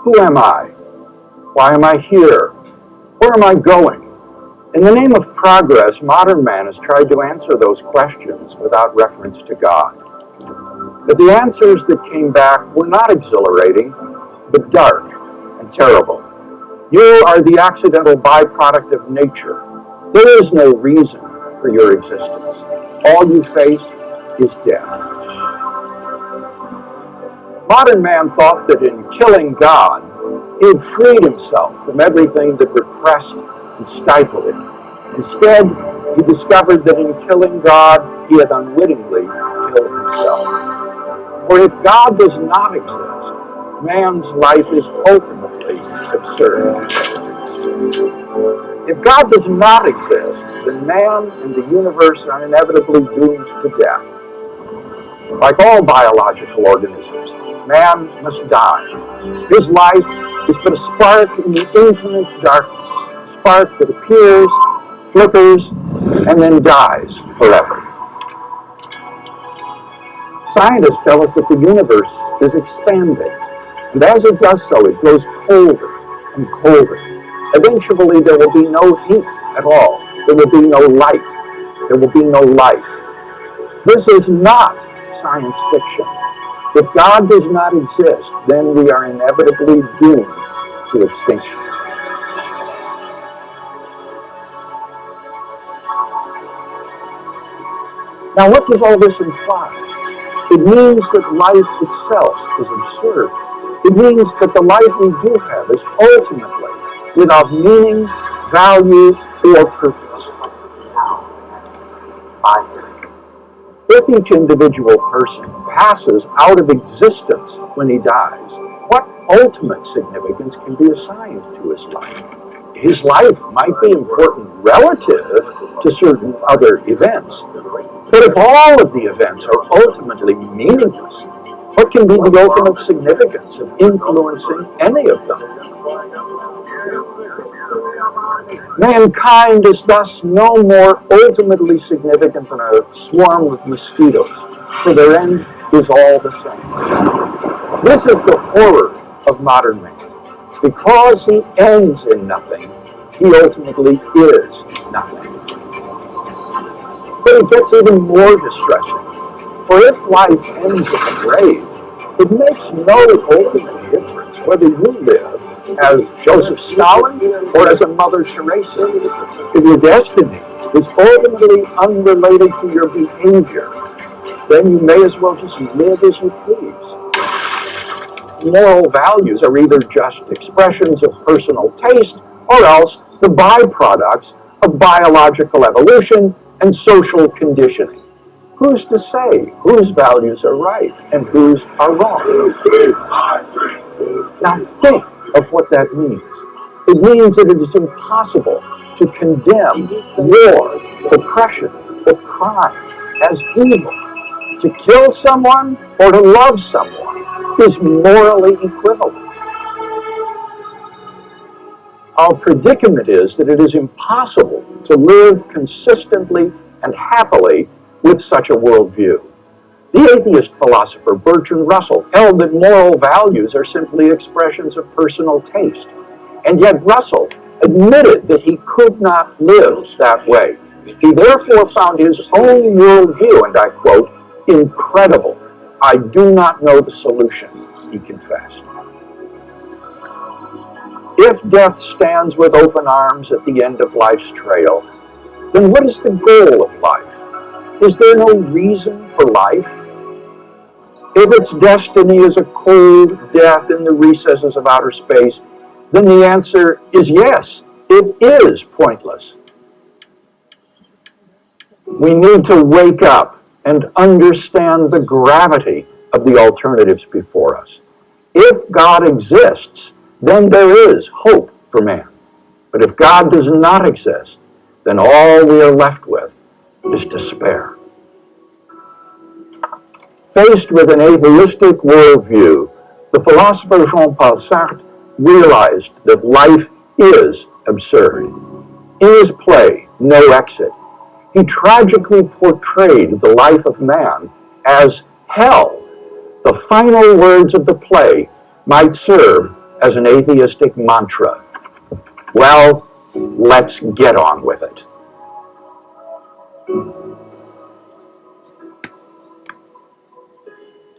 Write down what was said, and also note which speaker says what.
Speaker 1: Who am I? Why am I here? Where am I going? In the name of progress, modern man has tried to answer those questions without reference to God. But the answers that came back were not exhilarating, but dark and terrible. You are the accidental byproduct of nature. There is no reason for your existence. All you face is death. Modern man thought that in killing God, he had freed himself from everything that repressed and stifled him. Instead, he discovered that in killing God, he had unwittingly killed himself. For if God does not exist, man's life is ultimately absurd. If God does not exist, then man and the universe are inevitably doomed to death. Like all biological organisms, man must die. His life is but a spark in the infinite darkness, a spark that appears, flickers, and then dies forever. Scientists tell us that the universe is expanding, and as it does so, it grows colder and colder. Eventually, there will be no heat at all. There will be no light. There will be no life. This is not science fiction. If God does not exist, then we are inevitably doomed to extinction. Now, what does all this imply? It means that life itself is absurd. It means that the life we do have is ultimately without meaning, value, or purpose. If each individual person passes out of existence when he dies, what ultimate significance can be assigned to his life? His life might be important relative to certain other events, but if all of the events are ultimately meaningless, what can be the ultimate significance of influencing any of them? Mankind is thus no more ultimately significant than a swarm of mosquitoes, for their end is all the same. This is the horror of modern man. Because he ends in nothing, he ultimately is nothing. But it gets even more distressing. For if life ends in the grave, it makes no ultimate difference whether you live as Joseph Stalin or as a Mother Teresa. If your destiny is ultimately unrelated to your behavior, then you may as well just live as you please. Moral values are either just expressions of personal taste or else the byproducts of biological evolution and social conditioning. Who's to say whose values are right and whose are wrong? Now think of what that means. It means that it is impossible to condemn war, oppression, or crime as evil. To kill someone or to love someone is morally equivalent. Our predicament is that it is impossible to live consistently and happily with such a worldview. The atheist philosopher Bertrand Russell held that moral values are simply expressions of personal taste, and yet Russell admitted that he could not live that way. He therefore found his own worldview, and I quote, "incredible. I do not know the solution," he confessed. If death stands with open arms at the end of life's trail, then what is the goal of life? Is there no reason for life? If its destiny is a cold death in the recesses of outer space, then the answer is yes, it is pointless. We need to wake up and understand the gravity of the alternatives before us. If God exists, then there is hope for man. But if God does not exist, then all we are left with is despair. Faced with an atheistic worldview, the philosopher Jean-Paul Sartre realized that life is absurd. In his play, No Exit, he tragically portrayed the life of man as hell. The final words of the play might serve as an atheistic mantra. Well, let's get on with it.